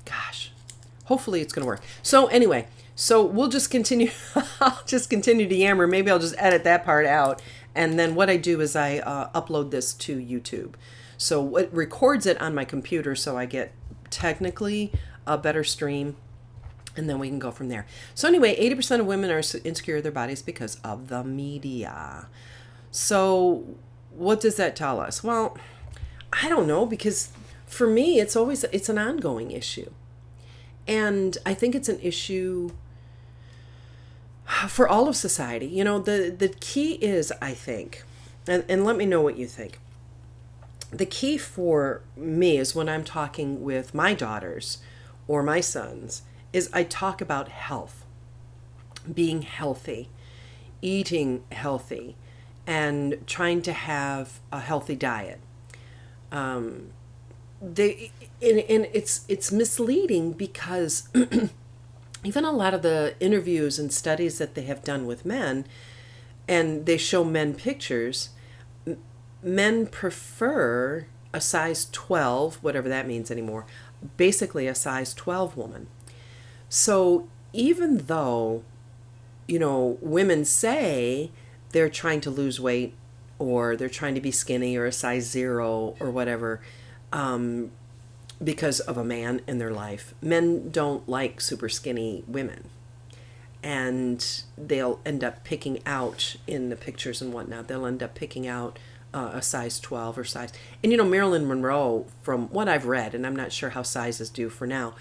Gosh, hopefully it's going to work. So anyway, so we'll just continue. I'll just continue to yammer. Maybe I'll just edit that part out. And then what I do is I upload this to YouTube. So it records it on my computer so I get technically a better stream. And then we can go from there. So anyway, 80% of women are insecure of their bodies because of the media. So what does that tell us? Well, I don't know, because for me, it's an ongoing issue. And I think it's an issue for all of society. You know, the key is, I think, and let me know what you think. The key for me is when I'm talking with my daughters or my sons, is I talk about health, being healthy, eating healthy, and trying to have a healthy diet. It's misleading because even a lot of the interviews and studies that they have done with men, and they show men pictures, men prefer a size 12, whatever that means anymore, basically a size 12 woman. So even though, you know, women say they're trying to lose weight or they're trying to be skinny or a size 0 or whatever, because of a man in their life, men don't like super skinny women. And they'll end up picking out in the pictures and whatnot, they'll end up picking out a size 12 or size. And, you know, Marilyn Monroe, from what I've read, and I'm not sure how sizes do for now,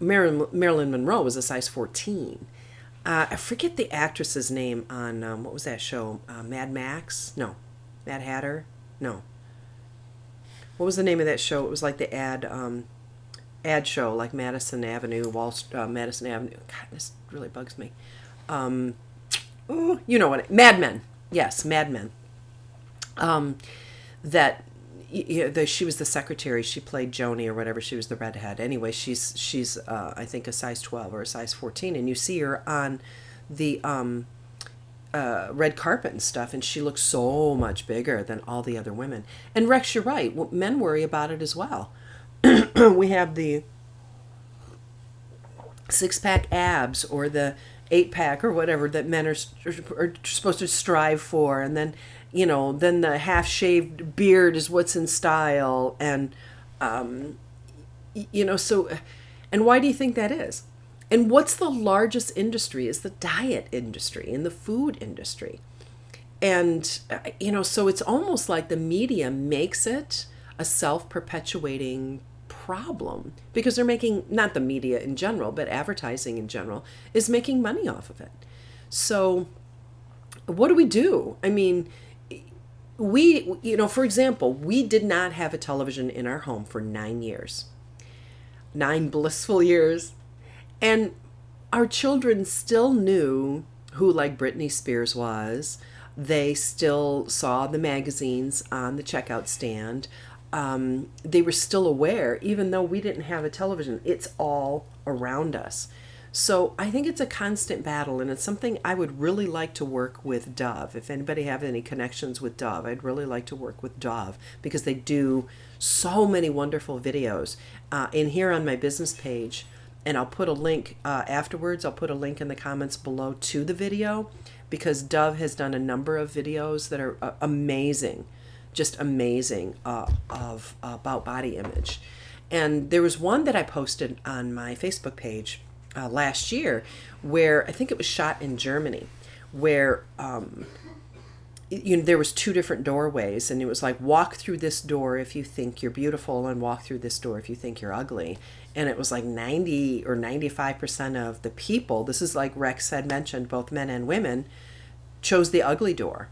Marilyn Monroe was a size 14. I forget the actress's name on, what was that show? Mad Max? No. Mad Hatter? No. What was the name of that show? It was like the ad show, like Madison Avenue, Madison Avenue. God, this really bugs me. You know what? Mad Men. Yes, Mad Men. She was the secretary. She played Joni or whatever. She was the redhead. Anyway, she's I think a size 12 or a size 14, and you see her on the red carpet and stuff, and she looks so much bigger than all the other women. And Rex, you're right. Men worry about it as well. We have the 6-pack abs or the 8-pack or whatever that men are supposed to strive for, and then, you know, then the half-shaved beard is what's in style, and you know, so, and why do you think that is? And what's the largest industry is the diet industry and the food industry. And, you know, so it's almost like the media makes it a self-perpetuating problem, because they're making, not the media in general, but advertising in general is making money off of it. So what do? I mean, we, you know, for example, we did not have a television in our home for 9 years. 9 blissful years. And our children still knew who, like, Britney Spears was. They still saw the magazines on the checkout stand. They were still aware, even though we didn't have a television. It's all around us. So I think it's a constant battle, and it's something I would really like to work with Dove. If anybody have any connections with Dove, I'd really like to work with Dove, because they do so many wonderful videos. In here on my business page, and I'll put a link afterwards, I'll put a link in the comments below to the video, because Dove has done a number of videos that are amazing, just amazing, about body image. And there was one that I posted on my Facebook page last year, where I think it was shot in Germany, where you know, there was 2 different doorways, and it was like, walk through this door if you think you're beautiful, and walk through this door if you think you're ugly. And it was like 90 or 95% of the people, this is like Rex had mentioned, both men and women, chose the ugly door.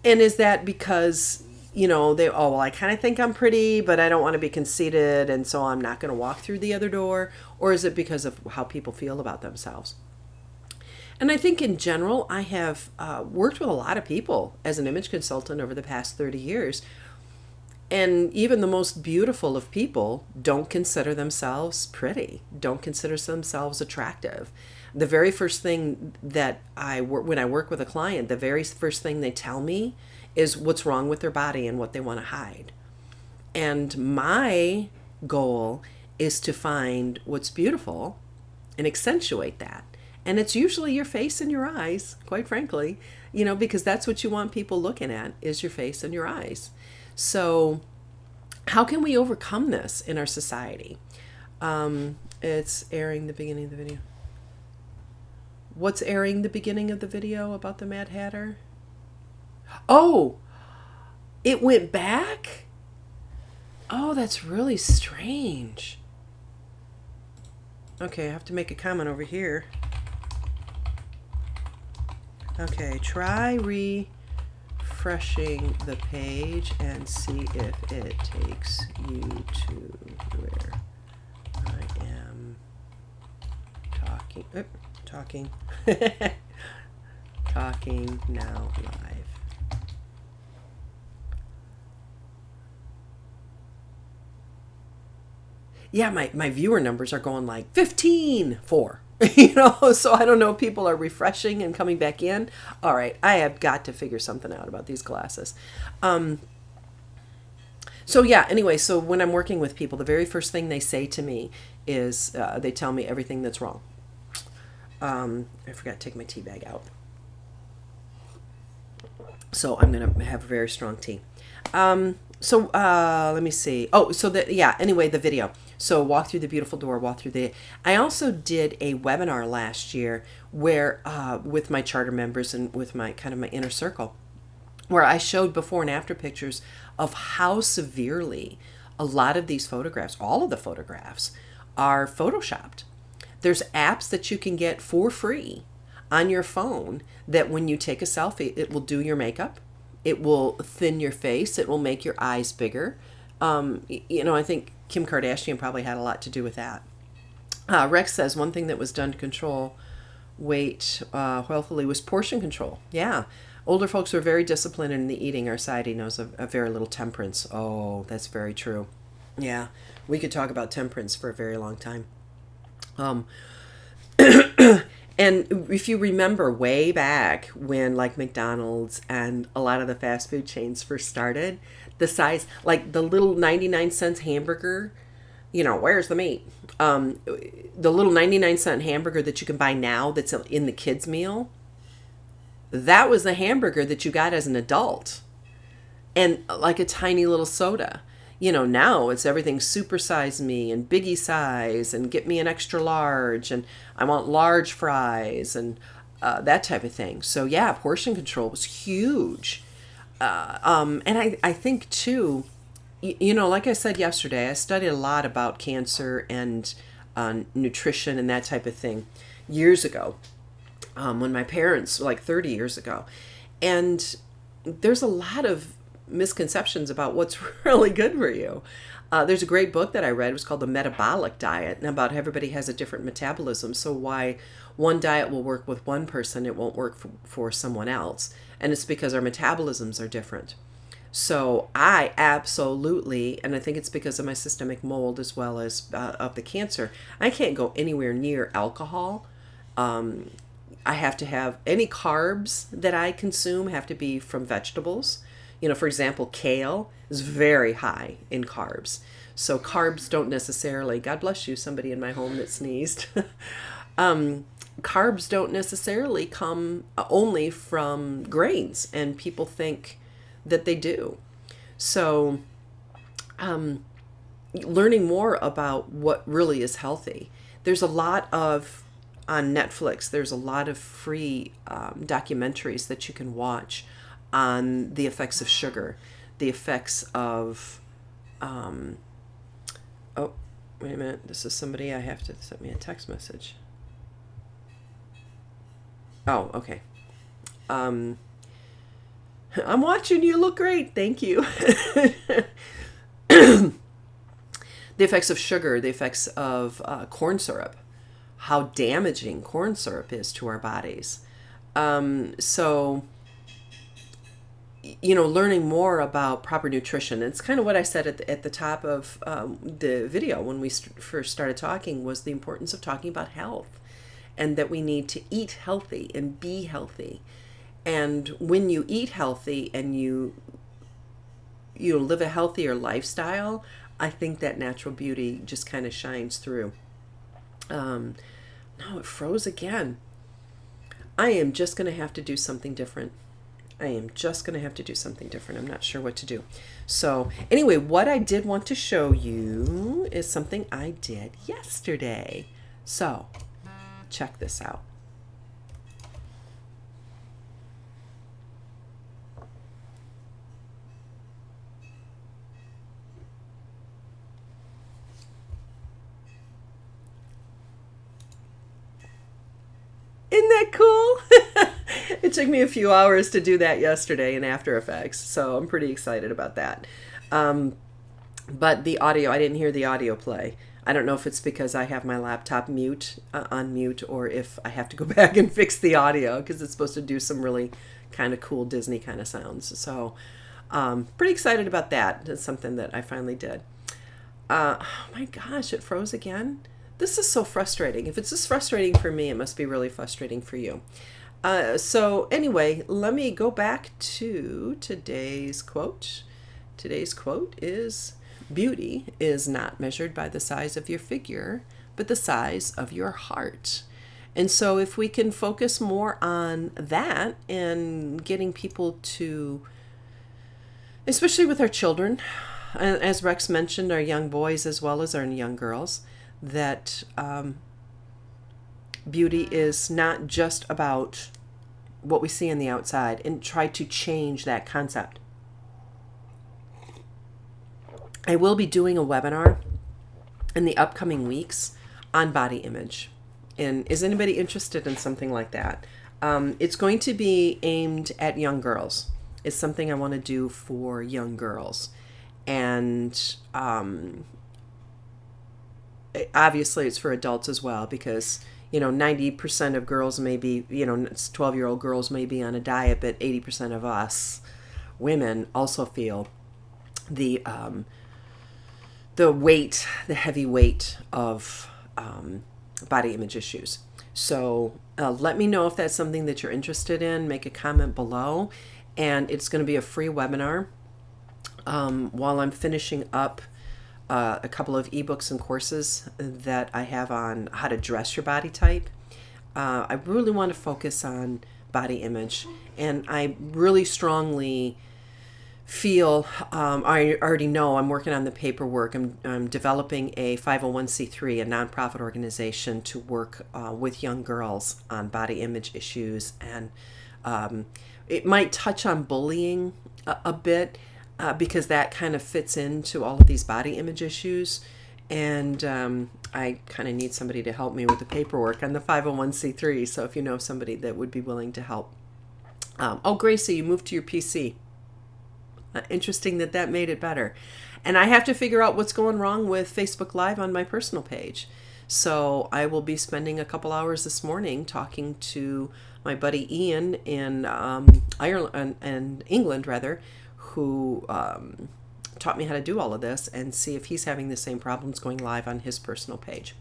And is that because, you know, well, I kind of think I'm pretty, but I don't want to be conceited, and so I'm not going to walk through the other door? Or is it because of how people feel about themselves? And I think in general, I have worked with a lot of people as an image consultant over the past 30 years. And even the most beautiful of people don't consider themselves pretty, don't consider themselves attractive. The very first thing that when I work with a client, the very first thing they tell me is what's wrong with their body and what they want to hide. And my goal is to find what's beautiful and accentuate that. And it's usually your face and your eyes, quite frankly, because that's what you want people looking at, is your face and your eyes. So how can we overcome this in our society? It's airing the beginning of the video. What's airing the beginning of the video about the Mad Hatter? Oh, it went back? Oh, that's really strange. Okay, I have to make a comment over here. Okay, try refreshing the page and see if it takes you to where I am talking. Talking now live. Yeah, my viewer numbers are going like 15, 4. So I don't know if people are refreshing and coming back in. All right, I have got to figure something out about these glasses. So yeah, anyway, so when I'm working with people, the very first thing they say to me is they tell me everything that's wrong. I forgot to take my tea bag out. So I'm going to have a very strong tea. So let me see. Oh, so anyway, the video. So walk through the beautiful door, walk through I also did a webinar last year where, with my charter members and with my inner circle, where I showed before and after pictures of how severely a lot of these photographs, all of the photographs, are photoshopped. There's apps that you can get for free on your phone that when you take a selfie, it will do your makeup. It will thin your face. It will make your eyes bigger. I think Kim Kardashian probably had a lot to do with that. Rex says one thing that was done to control weight healthily was portion control. Yeah. Older folks were very disciplined in the eating. Our society knows a very little temperance. Oh, that's very true. Yeah. We could talk about temperance for a very long time. And if you remember way back when like McDonald's and a lot of the fast food chains first started, the size, like the little 99-cent hamburger, where's the meat? The little 99-cent hamburger that you can buy now that's in the kids' meal, that was the hamburger that you got as an adult. And like a tiny little soda. Now it's everything supersize me and biggie size and get me an extra large and I want large fries and that type of thing. So yeah, portion control was huge. And I think too, like I said yesterday, I studied a lot about cancer and nutrition and that type of thing years ago, when my parents, like 30 years ago. And there's a lot of misconceptions about what's really good for you. There's a great book that I read. It was called The Metabolic Diet, and about everybody has a different metabolism. So why one diet will work with one person, it won't work for someone else. And it's because our metabolisms are different. So I absolutely, and I think it's because of my systemic mold as well as of the cancer, I can't go anywhere near alcohol. I have to have any carbs that I consume have to be from vegetables. For example, kale is very high in carbs. So carbs don't necessarily, God bless you, somebody in my home that sneezed. Carbs don't necessarily come only from grains, and people think that they do. So learning more about what really is healthy. There's a lot of, on Netflix, there's a lot of free documentaries that you can watch on the effects of sugar, the effects of, oh, wait a minute, this is somebody, I have to send me a text message. Oh, okay. I'm watching, you look great, thank you. The effects of sugar, the effects of corn syrup, how damaging corn syrup is to our bodies. So, learning more about proper nutrition. It's kind of what I said at the top of the video when we first started talking, was the importance of talking about health and that we need to eat healthy and be healthy. And when you eat healthy and you live a healthier lifestyle, I think that natural beauty just kind of shines through. No, it froze again. I am just going to have to do something different. I'm not sure what to do. So anyway, what I did want to show you is something I did yesterday. So check this out. Isn't that cool? It took me a few hours to do that yesterday in After Effects, so I'm pretty excited about that. But the audio, I didn't hear the audio play. I don't know if it's because I have my laptop on mute, or if I have to go back and fix the audio, because it's supposed to do some really kind of cool Disney kind of sounds. So pretty excited about that. It's something that I finally did. Oh my gosh, it froze again. This is so frustrating. If it's this frustrating for me, it must be really frustrating for you. So anyway, let me go back to today's quote. Today's quote is, "Beauty is not measured by the size of your figure, but the size of your heart." And so if we can focus more on that and getting people to, especially with our children, as Rex mentioned, our young boys as well as our young girls, that beauty is not just about what we see on the outside, and try to change that concept. I will be doing a webinar in the upcoming weeks on body image. And is anybody interested in something like that? It's going to be aimed at young girls. It's something I want to do for young girls. And obviously it's for adults as well, because 90% of girls may be, 12-year-old girls may be on a diet, but 80% of us women also feel the weight, the heavy weight of body image issues. So let me know if that's something that you're interested in. Make a comment below, and it's going to be a free webinar while I'm finishing up a couple of ebooks and courses that I have on how to dress your body type. I really want to focus on body image, and I really strongly feel, I already know I'm working on the paperwork. I'm developing a 501c3, a nonprofit organization, to work with young girls on body image issues, and it might touch on bullying a bit, because that kind of fits into all of these body image issues. And I kind of need somebody to help me with the paperwork on the 501c3. So if you know somebody that would be willing to help. Oh, Gracie, you moved to your PC. Interesting that made it better. And I have to figure out what's going wrong with Facebook Live on my personal page. So I will be spending a couple hours this morning talking to my buddy Ian in Ireland and England, rather, who taught me how to do all of this, and see if he's having the same problems going live on his personal page.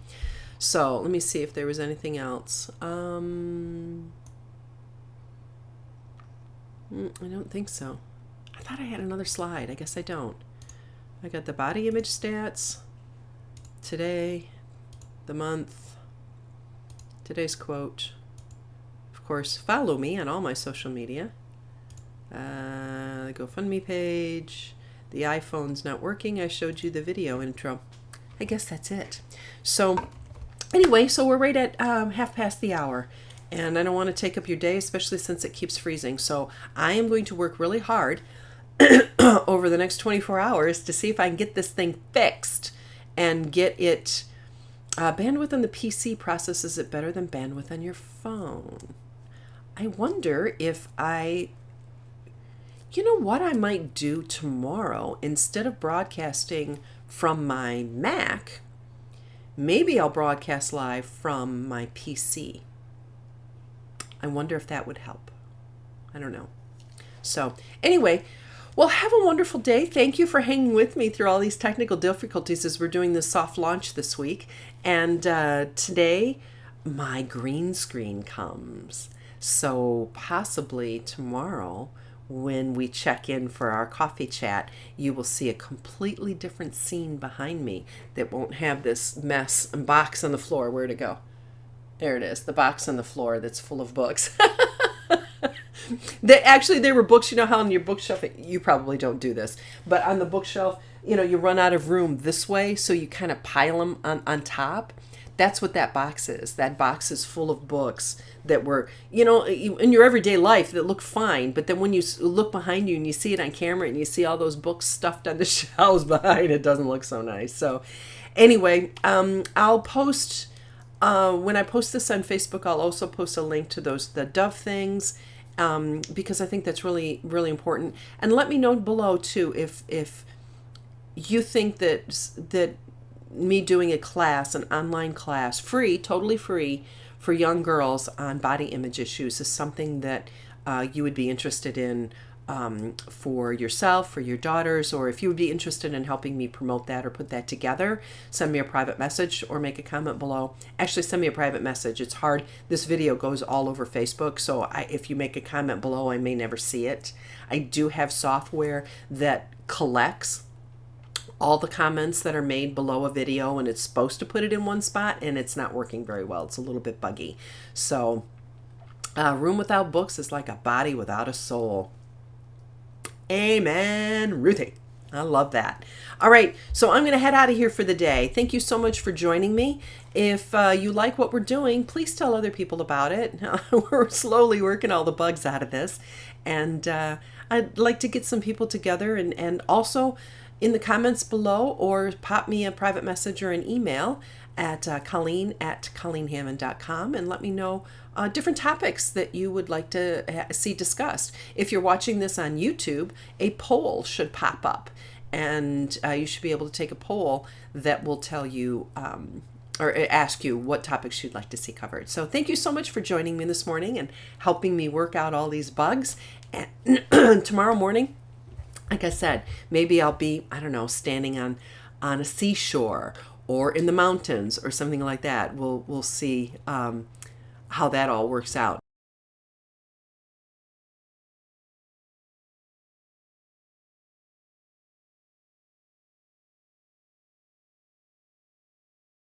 So let me see if there was anything else. I don't think so. I thought I had another slide. I guess I don't. I got the body image stats, today, the month, today's quote. Of course, follow me on all my social media. The GoFundMe page. The iPhone's not working. I showed you the video intro. I guess that's it. So anyway, so we're right at half past the hour. And I don't want to take up your day, especially since it keeps freezing. So I am going to work really hard over the next 24 hours to see if I can get this thing fixed and get it. Bandwidth on the PC processes it better than bandwidth on your phone. I wonder if you know what I might do tomorrow? Instead of broadcasting from my Mac, maybe I'll broadcast live from my PC. I wonder if that would help. I don't know. So anyway, well, have a wonderful day. Thank you for hanging with me through all these technical difficulties as we're doing this soft launch this week. And today, my green screen comes. So possibly tomorrow when we check in for our coffee chat, you will see a completely different scene behind me that won't have this mess and box on the floor. Where'd it go? There it is, the box on the floor that's full of books. They were books. You know how on your bookshelf, you probably don't do this, but on the bookshelf, you run out of room this way, so you kind of pile them on top. That's what that box is. That box is full of books that were, in your everyday life that look fine, but then when you look behind you and you see it on camera and you see all those books stuffed on the shelves behind, it doesn't look so nice. So anyway, I'll post, when I post this on Facebook, I'll also post a link to the Dove things, because I think that's really, really important. And let me know below too if you think that me doing a class, an online class, free, totally free, for young girls on body image issues is something that you would be interested in, for yourself, for your daughters, or if you would be interested in helping me promote that or put that together, send me a private message or make a comment below. Actually, send me a private message. It's hard. This video goes all over Facebook, so if you make a comment below, I may never see it. I do have software that collects all the comments that are made below a video, and it's supposed to put it in one spot, and it's not working very well. It's a little bit buggy. So a room without books is like a body without a soul. Amen, Ruthie. I love that. All right, so I'm going to head out of here for the day. Thank you so much for joining me. If you like what we're doing, please tell other people about it. We're slowly working all the bugs out of this, and I'd like to get some people together, and also in the comments below, or pop me a private message or an email at Colleen@ColleenHammond.com, and let me know different topics that you would like to see discussed. If you're watching this on YouTube, a poll should pop up, and you should be able to take a poll that will tell you or ask you what topics you'd like to see covered. So thank you so much for joining me this morning and helping me work out all these bugs. And tomorrow morning, like I said, maybe I'll be, I don't know, standing on a seashore or in the mountains or something like that. We'll see how that all works out.